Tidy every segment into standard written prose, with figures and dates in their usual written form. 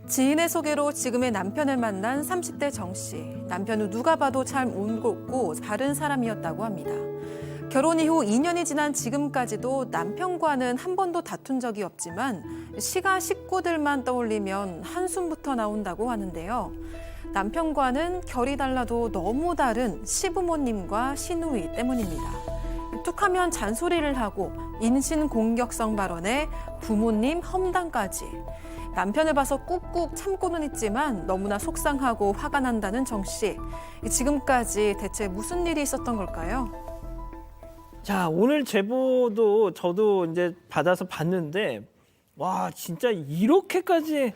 지인의 소개로 지금의 남편을 만난 30대 정 씨. 남편은 누가 봐도 참 온곡고 바른 사람이었다고 합니다. 결혼 이후 2년이 지난 지금까지도 남편과는 한 번도 다툰 적이 없지만 시가 식구들만 떠올리면 한숨부터 나온다고 하는데요. 남편과는 결이 달라도 너무 다른 시부모님과 시누이 때문입니다. 툭하면 잔소리를 하고 인신공격성 발언에 부모님 험담까지. 남편을 봐서 꾹꾹 참고는 있지만 너무나 속상하고 화가 난다는 정 씨. 지금까지 대체 무슨 일이 있었던 걸까요? 자, 오늘 제보도 저도 이제 받아서 봤는데, 와, 진짜 이렇게까지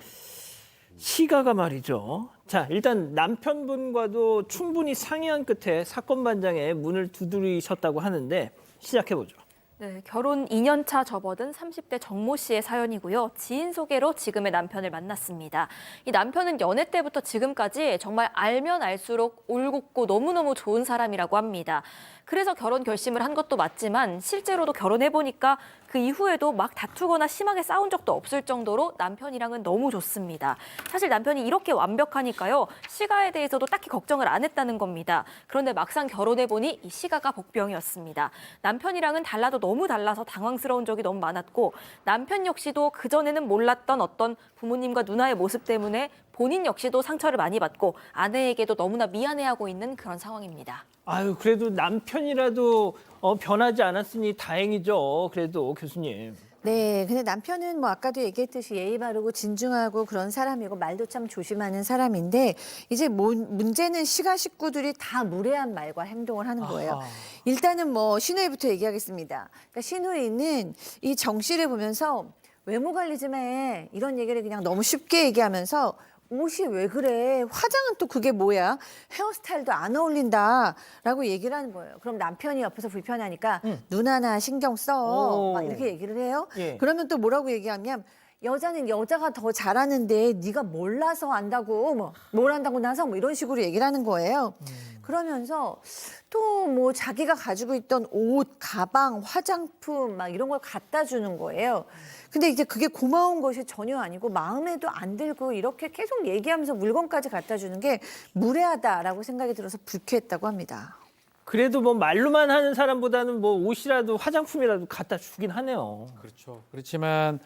시가가 말이죠. 자, 일단 남편분과도 충분히 상의한 끝에 사건 반장에 문을 두드리셨다고 하는데, 시작해보죠. 네, 결혼 2년 차 접어든 30대 정모 씨의 사연이고요. 지인 소개로 지금의 남편을 만났습니다. 이 남편은 연애 때부터 지금까지 정말 알면 알수록 올곧고 너무너무 좋은 사람이라고 합니다. 그래서 결혼 결심을 한 것도 맞지만 실제로도 결혼해보니까 그 이후에도 막 다투거나 심하게 싸운 적도 없을 정도로 남편이랑은 너무 좋습니다. 사실 남편이 이렇게 완벽하니까요. 시가에 대해서도 딱히 걱정을 안 했다는 겁니다. 그런데 막상 결혼해보니 이 시가가 복병이었습니다. 남편이랑은 달라도 너무 달라서 당황스러운 적이 너무 많았고 남편 역시도 그전에는 몰랐던 어떤 부모님과 누나의 모습 때문에 본인 역시도 상처를 많이 받고 아내에게도 너무나 미안해하고 있는 그런 상황입니다. 아유, 그래도 남편이라도 변하지 않았으니 다행이죠. 그래도 교수님. 네, 근데 남편은 뭐 아까도 얘기했듯이 예의 바르고 진중하고 그런 사람이고 말도 참 조심하는 사람인데 이제 문제는 시가 식구들이 다 무례한 말과 행동을 하는 거예요. 아하. 일단은 뭐 시누이부터 얘기하겠습니다. 그러니까 시누이는 이 정 씨를 보면서 외모 관리 좀 해. 이런 얘기를 그냥 너무 쉽게 얘기하면서 옷이 왜 그래? 화장은 또 그게 뭐야? 헤어스타일도 안 어울린다라고 얘기를 하는 거예요. 그럼 남편이 옆에서 불편하니까 누나나 신경 써. 오. 막 이렇게 얘기를 해요. 예. 그러면 또 뭐라고 얘기하면 여자는 여자가 더 잘하는데 네가 몰라서 안다고 뭘 안다고 나서 뭐 이런 식으로 얘기를 하는 거예요. 그러면서 또 뭐 자기가 가지고 있던 옷, 가방, 화장품 막 이런 걸 갖다 주는 거예요. 근데 이제 그게 고마운 것이 전혀 아니고 마음에도 안 들고 이렇게 계속 얘기하면서 물건까지 갖다 주는 게 무례하다라고 생각이 들어서 불쾌했다고 합니다. 그래도 뭐 말로만 하는 사람보다는 뭐 옷이라도 화장품이라도 갖다 주긴 하네요. 그렇죠. 그렇지만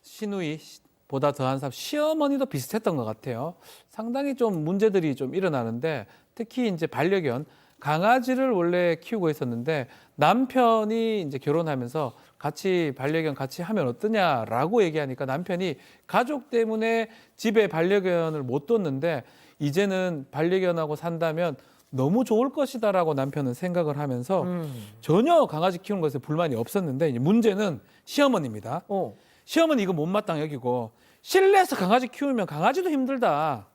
시누이보다 더한 사람, 시어머니도 비슷했던 것 같아요. 상당히 좀 문제들이 좀 일어나는데 특히 이제 반려견, 강아지를 원래 키우고 있었는데 남편이 이제 결혼하면서 같이 반려견 같이 하면 어떠냐라고 얘기하니까 남편이 가족 때문에 집에 반려견을 못 뒀는데 이제는 반려견하고 산다면 너무 좋을 것이다라고 남편은 생각을 하면서 전혀 강아지 키우는 것에 불만이 없었는데 이제 문제는 시어머니입니다. 시어머니 이거 못마땅 여기고 실내에서 강아지 키우면 강아지도 힘들다.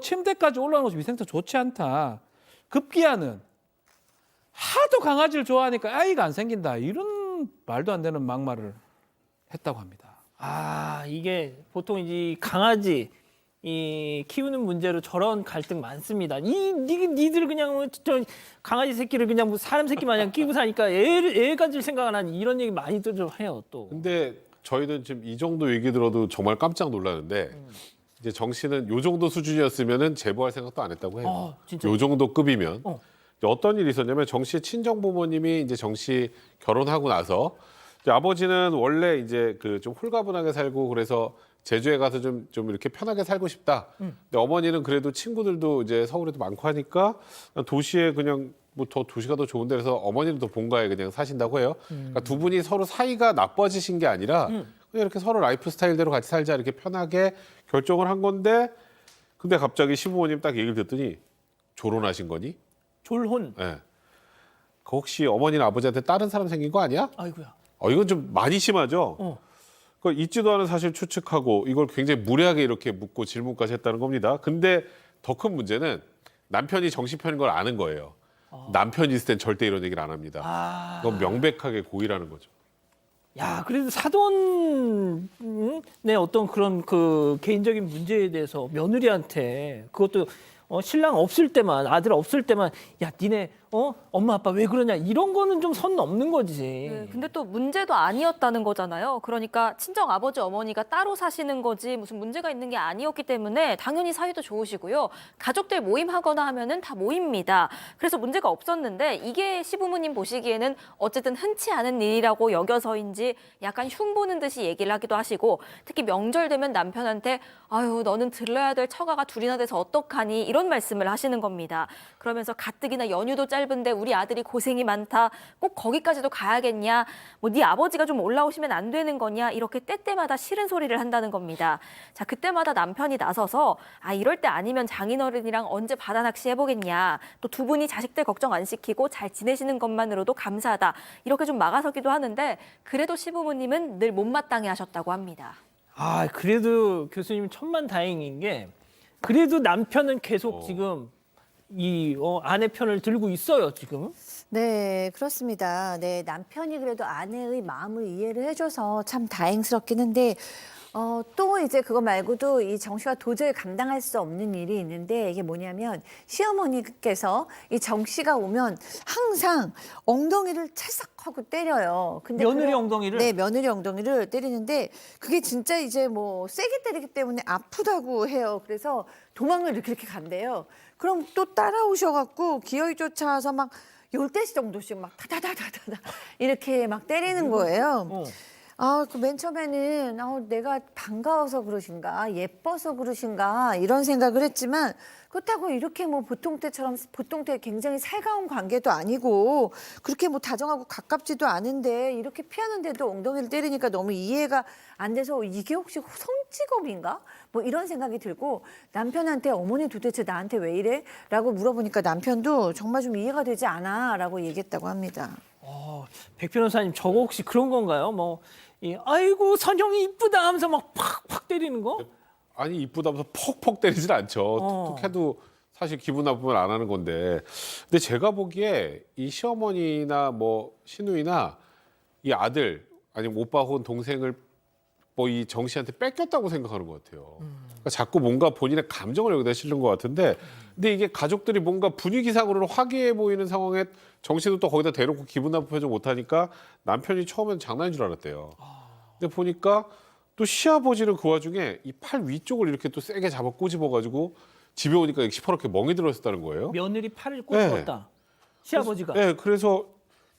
침대까지 올라오는 것이 위생상 좋지 않다. 급기야는 하도 강아지를 좋아하니까 아이가 안 생긴다. 이런 말도 안 되는 막말을 했다고 합니다. 아, 이게 보통 이 강아지 이 키우는 문제로 저런 갈등 많습니다. 니들 그냥 저 강아지 새끼를 그냥 뭐 사람 새끼 마냥 끼고 사니까 애 가질 생각 안 하니 이런 얘기 많이들 좀 해요 또. 근데 저희는 지금 이 정도 얘기 들어도 정말 깜짝 놀라는데 이제 정 씨는 요 정도 수준이었으면은 제보할 생각도 안 했다고 해요. 진짜요? 요 정도 급이면. 어. 이제 어떤 일이 있었냐면 정 씨의 친정 부모님이 이제 정 씨 결혼하고 나서 이제 아버지는 원래 이제 그 좀 홀가분하게 살고 그래서 제주에 가서 좀 이렇게 편하게 살고 싶다. 근데 어머니는 그래도 친구들도 이제 서울에도 많고 하니까 도시에 그냥 뭐 더 도시가 더 좋은 데라서 어머니는 더 본가에 그냥 사신다고 해요. 그러니까 두 분이 서로 사이가 나빠지신 게 아니라 그냥 이렇게 서로 라이프 스타일대로 같이 살자 이렇게 편하게 결정을 한 건데 근데 갑자기 시부모님 딱 얘기를 듣더니 조론하신 거니? 졸혼. 예. 그 혹시 어머니나 아버지한테 다른 사람 생긴 거 아니야? 아이고야. 이건 좀 많이 심하죠? 그 있지도 않은 사실 추측하고 이걸 굉장히 무례하게 이렇게 묻고 질문까지 했다는 겁니다. 근데 더 큰 문제는 남편이 정신편인 걸 아는 거예요. 남편이 있을 땐 절대 이런 얘기를 안 합니다. 그건 명백하게 고의라는 거죠. 야, 그래도 사돈의 어떤 그런 그 개인적인 문제에 대해서 며느리한테 그것도 신랑 없을 때만 아들 없을 때만 야 니네 엄마 아빠 왜 그러냐 이런 거는 좀 선 넘는 거지. 네, 근데 또 문제도 아니었다는 거잖아요. 그러니까 친정 아버지 어머니가 따로 사시는 거지 무슨 문제가 있는 게 아니었기 때문에 당연히 사이도 좋으시고요. 가족들 모임하거나 하면은 다 모입니다. 그래서 문제가 없었는데 이게 시부모님 보시기에는 어쨌든 흔치 않은 일이라고 여겨서인지 약간 흉보는 듯이 얘기를 하기도 하시고 특히 명절 되면 남편한테 아유 너는 들러야 될 처가가 둘이나 돼서 어떡하니 이런 말씀을 하시는 겁니다. 그러면서 가뜩이나 연휴도 짧은데 우리 아들이 고생이 많다. 꼭 거기까지도 가야겠냐. 뭐 네 아버지가 좀 올라오시면 안 되는 거냐. 이렇게 때때마다 싫은 소리를 한다는 겁니다. 자, 그때마다 남편이 나서서 아 이럴 때 아니면 장인어른이랑 언제 바다 낚시 해보겠냐. 또 두 분이 자식들 걱정 안 시키고 잘 지내시는 것만으로도 감사하다. 이렇게 좀 막아서기도 하는데 그래도 시부모님은 늘 못마땅해 하셨다고 합니다. 아 그래도 교수님 천만다행인 게 그래도 남편은 계속 지금 이 아내 편을 들고 있어요 지금. 네, 그렇습니다. 네, 남편이 그래도 아내의 마음을 이해를 해줘서 참 다행스럽긴 한데, 또 이제 그거 말고도 이 정 씨가 도저히 감당할 수 없는 일이 있는데, 이게 뭐냐면, 시어머니께서 이 정 씨가 오면 항상 엉덩이를 찰싹하고 때려요. 근데 며느리 엉덩이를? 네, 며느리 엉덩이를 때리는데, 그게 진짜 이제 뭐 세게 때리기 때문에 아프다고 해요. 그래서 도망을 이렇게 간대요. 그럼 또 따라오셔갖고 기어이 쫓아와서 막 10대씩 정도씩 막 타다다다다다 이렇게 막 때리는 거예요. 아, 그 맨 처음에는 내가 반가워서 그러신가, 예뻐서 그러신가 이런 생각을 했지만 그렇다고 이렇게 뭐 보통 때 굉장히 살가운 관계도 아니고 그렇게 뭐 다정하고 가깝지도 않은데 이렇게 피하는데도 엉덩이를 때리니까 너무 이해가 안 돼서 이게 혹시 성직업인가? 뭐 이런 생각이 들고 남편한테 어머니 도대체 나한테 왜 이래? 라고 물어보니까 남편도 정말 좀 이해가 되지 않아 라고 얘기했다고 합니다. 백 변호사님 저거 혹시 그런 건가요? 뭐 아이고 선영이 이쁘다 하면서 막 팍팍 때리는 거? 아니 이쁘다면서 퍽퍽 때리진 않죠. 툭툭해도 사실 기분 나쁘면 안 하는 건데. 근데 제가 보기에 이 시어머니나 뭐 시누이나 이 아들 아니면 오빠 혹은 동생을 뭐 이 정 씨한테 뺏겼다고 생각하는 것 같아요. 그러니까 자꾸 뭔가 본인의 감정을 여기다 실는 것 같은데, 근데 이게 가족들이 뭔가 분위기상으로는 화기해 보이는 상황에 정 씨도 또 거기다 대놓고 기분 나쁜 표정 못하니까 남편이 처음엔 장난인 줄 알았대요. 근데 보니까 또 시아버지는 그 와중에 이 팔 위쪽을 이렇게 또 세게 잡아 꼬집어가지고 집에 오니까 시퍼렇게 멍이 들어있었다는 거예요. 며느리 팔을 꼬집었다. 시아버지가. 네, 그래서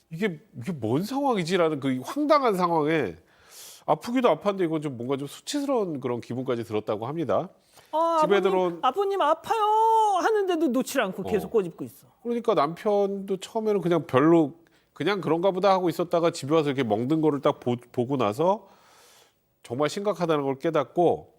이게 뭔 상황이지라는 그 황당한 상황에 아프기도 아팠는데 이건 좀 뭔가 좀 수치스러운 그런 기분까지 들었다고 합니다. 집에 들어온 아버님 아파요 하는데도 놓질 않고 계속 꼬집고 있어. 그러니까 남편도 처음에는 그냥 별로 그냥 그런가 보다 하고 있었다가 집에 와서 이렇게 멍든 거를 딱 보고 나서 정말 심각하다는 걸 깨닫고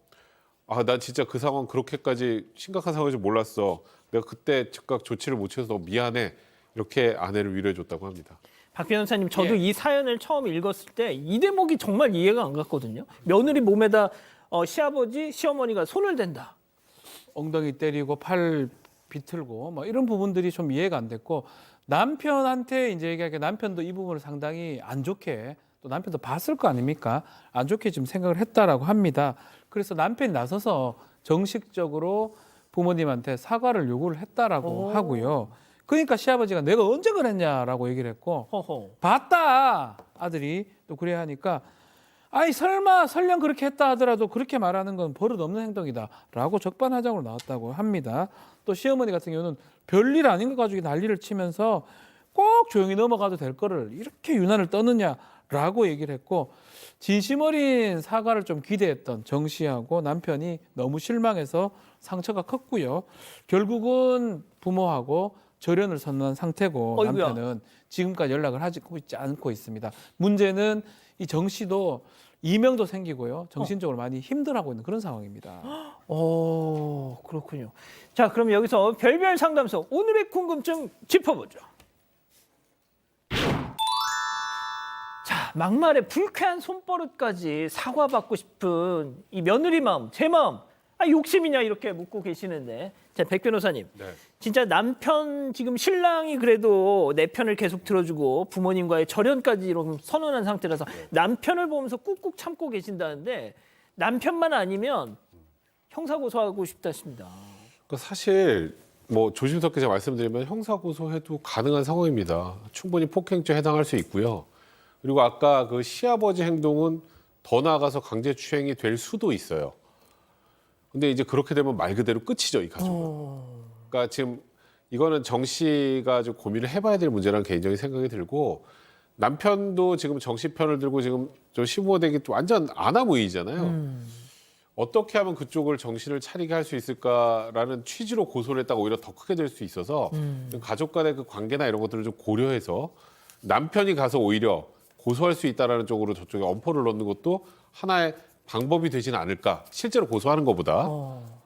아, 난 진짜 그 상황 그렇게까지 심각한 상황인지 몰랐어. 내가 그때 즉각 조치를 못 취해서 너무 미안해. 이렇게 아내를 위로해 줬다고 합니다. 박 변호사님 저도 이 사연을 처음 읽었을 때 이 대목이 정말 이해가 안 갔거든요. 며느리 몸에다 시아버지, 시어머니가 손을 댄다. 엉덩이 때리고 팔 비틀고 뭐 이런 부분들이 좀 이해가 안 됐고 남편한테 이제 얘기하기에 남편도 이 부분을 상당히 안 좋게 또 남편도 봤을 거 아닙니까? 안 좋게 좀 생각을 했다라고 합니다. 그래서 남편이 나서서 정식적으로 부모님한테 사과를 요구를 했다라고 하고요. 그러니까 시아버지가 내가 언제 그랬냐라고 얘기를 했고 봤다 아들이 또 그래야 하니까 아이 설마 설령 그렇게 했다 하더라도 그렇게 말하는 건 버릇없는 행동이다라고 적반하장으로 나왔다고 합니다. 또 시어머니 같은 경우는 별일 아닌 것 가지고 난리를 치면서 꼭 조용히 넘어가도 될 거를 이렇게 유난을 떠느냐라고 얘기를 했고 진심 어린 사과를 좀 기대했던 정 씨하고 남편이 너무 실망해서 상처가 컸고요. 결국은 부모하고 절연을 선언한 상태고 어이구야. 남편은 지금까지 연락을 하고 있지 않고 있습니다. 문제는 이 정 씨도 이명도 생기고요. 정신적으로 많이 힘들어하고 있는 그런 상황입니다. 그렇군요. 자, 그럼 여기서 별별 상담소 오늘의 궁금증 짚어보죠. 자, 막말에 불쾌한 손버릇까지 사과받고 싶은 이 며느리 마음, 제 마음, 욕심이냐 이렇게 묻고 계시는데, 자, 백 변호사님, 네. 진짜 남편 지금 신랑이 그래도 내 편을 계속 들어주고 부모님과의 절연까지 이렇게 선언한 상태라서 남편을 보면서 꾹꾹 참고 계신다는데 남편만 아니면 형사 고소하고 싶다 싶습니다. 그러니까 사실 뭐 조심스럽게 제가 말씀드리면 형사 고소해도 가능한 상황입니다. 충분히 폭행죄 해당할 수 있고요. 그리고 아까 그 시아버지 행동은 더 나아가서 강제추행이 될 수도 있어요. 근데 이제 그렇게 되면 말 그대로 끝이죠, 이 가족은. 그러니까 지금 이거는 정 씨가 좀 고민을 해봐야 될 문제라는 개인적인 생각이 들고, 남편도 지금 정 씨 편을 들고 지금 좀 시부모되기 완전 아나무인이잖아요. 어떻게 하면 그쪽을 정신을 차리게 할 수 있을까라는 취지로 고소를 했다가 오히려 더 크게 될 수 있어서 가족 간의 그 관계나 이런 것들을 좀 고려해서 남편이 가서 오히려 고소할 수 있다라는 쪽으로 저쪽에 엄포를 넣는 것도 하나의 방법이 되지는 않을까. 실제로 고소하는 것보다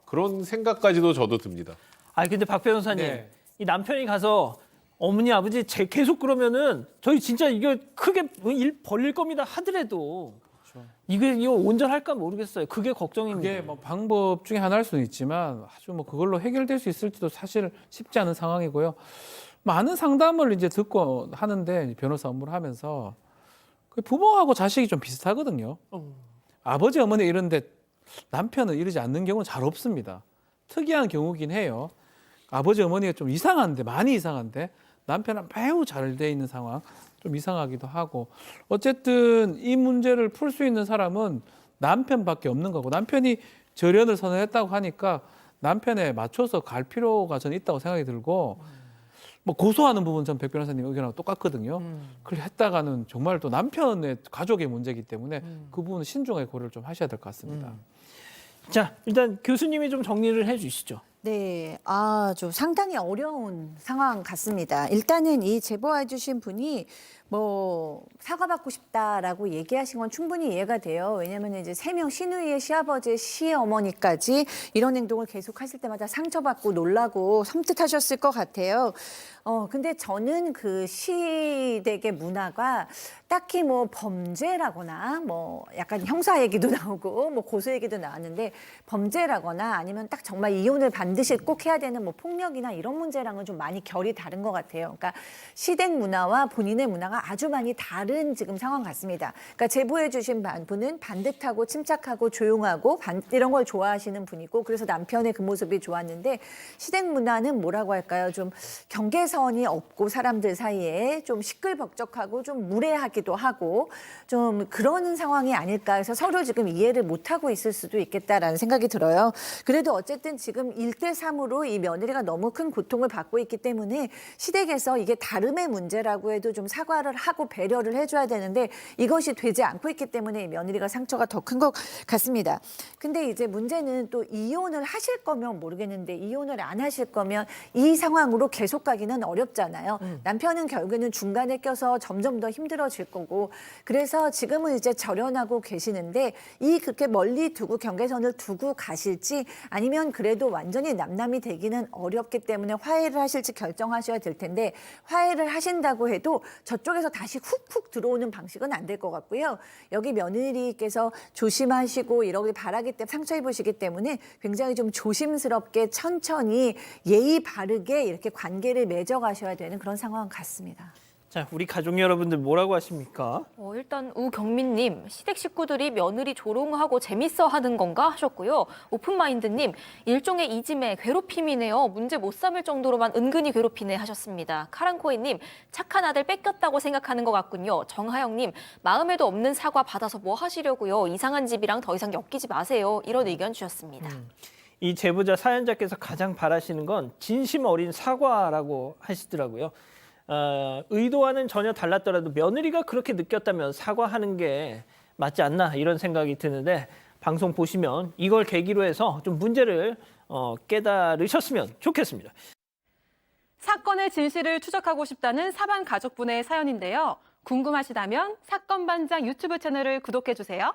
그런 생각까지도 저도 듭니다. 아 근데 박 변호사님, 네. 이 남편이 가서 어머니 아버지 계속 그러면은 저희 진짜 이거 크게 일 벌릴 겁니다 하더라도 이거 온전할까 모르겠어요. 그게 걱정입니다. 그게 뭐 방법 중에 하나일 수는 있지만 아주 뭐 그걸로 해결될 수 있을지도 사실 쉽지 않은 상황이고요. 많은 상담을 이제 듣고 하는데 변호사 업무를 하면서 그 부모하고 자식이 좀 비슷하거든요. 아버지 어머니 이런데 남편은 이러지 않는 경우는 잘 없습니다. 특이한 경우긴 해요. 아버지 어머니가 좀 이상한데 많이 이상한데 남편은 매우 잘 돼 있는 상황, 좀 이상하기도 하고 어쨌든 이 문제를 풀 수 있는 사람은 남편밖에 없는 거고 남편이 절연을 선언했다고 하니까 남편에 맞춰서 갈 필요가 저는 있다고 생각이 들고 뭐 고소하는 부분 전 백 변호사님 의견하고 똑같거든요. 그걸 했다가는 정말 또 남편의 가족의 문제이기 때문에 그 부분은 신중하게 고려를 좀 하셔야 될 것 같습니다. 자 일단 교수님이 좀 정리를 해주시죠. 네, 좀 상당히 어려운 상황 같습니다. 일단은 이 제보해 주신 분이 뭐 사과받고 싶다라고 얘기하신 건 충분히 이해가 돼요. 왜냐하면 이제 3명 시누이의 시아버지, 시어머니까지 이런 행동을 계속하실 때마다 상처받고 놀라고 섬뜩하셨을 것 같아요. 근데 저는 그 시댁의 문화가 딱히 뭐 범죄라거나 뭐 약간 형사 얘기도 나오고 뭐 고소 얘기도 나왔는데 범죄라거나 아니면 딱 정말 이혼을 반드시 꼭 해야 되는 뭐 폭력이나 이런 문제랑은 좀 많이 결이 다른 것 같아요. 그러니까 시댁 문화와 본인의 문화가 아주 많이 다른 지금 상황 같습니다. 그러니까 제보해 주신 분은 반듯하고 침착하고 조용하고 이런 걸 좋아하시는 분이고 그래서 남편의 그 모습이 좋았는데 시댁 문화는 뭐라고 할까요? 좀 경계선이 없고 사람들 사이에 좀 시끌벅적하고 좀 무례하기도 하고 좀 그런 상황이 아닐까 해서 서로 지금 이해를 못하고 있을 수도 있겠다라는 생각이 들어요. 그래도 어쨌든 지금 1대3으로 이 며느리가 너무 큰 고통을 받고 있기 때문에 시댁에서 이게 다름의 문제라고 해도 좀 사과를 하고 배려를 해줘야 되는데 이것이 되지 않고 있기 때문에 이 며느리가 상처가 더 큰 것 같습니다. 근데 이제 문제는 또 이혼을 하실 거면 모르겠는데 이혼을 안 하실 거면 이 상황으로 계속 가기는 어렵잖아요. 남편은 결국에는 중간에 껴서 점점 더 힘들어질 거고 그래서 지금은 이제 절연하고 계시는데 그렇게 멀리 두고 경계선을 두고 가실지 아니면 그래도 완전히 남남이 되기는 어렵기 때문에 화해를 하실지 결정하셔야 될 텐데 화해를 하신다고 해도 저쪽에서 다시 훅훅 들어오는 방식은 안 될 것 같고요. 여기 며느리께서 조심하시고 이러길 바라기 때문에 상처 입으시기 때문에 굉장히 좀 조심스럽게 천천히 예의 바르게 이렇게 관계를 맺어가셔야 되는 그런 상황 같습니다. 자 우리 가족 여러분들 뭐라고 하십니까? 일단 우경민님, 시댁 식구들이 며느리 조롱하고 재밌어하는 건가 하셨고요. 오픈마인드님, 일종의 이짐의 괴롭힘이네요. 문제 못 삼을 정도로만 은근히 괴롭히네 하셨습니다. 카랑코이님, 착한 아들 뺏겼다고 생각하는 것 같군요. 정하영님, 마음에도 없는 사과 받아서 뭐 하시려고요. 이상한 집이랑 더 이상 엮이지 마세요. 이런 의견 주셨습니다. 이 제보자 사연자께서 가장 바라시는 건 진심 어린 사과라고 하시더라고요. 의도와는 전혀 달랐더라도 며느리가 그렇게 느꼈다면 사과하는 게 맞지 않나 이런 생각이 드는데 방송 보시면 이걸 계기로 해서 좀 문제를 깨달으셨으면 좋겠습니다. 사건의 진실을 추적하고 싶다는 사반 가족분의 사연인데요. 궁금하시다면 사건반장 유튜브 채널을 구독해주세요.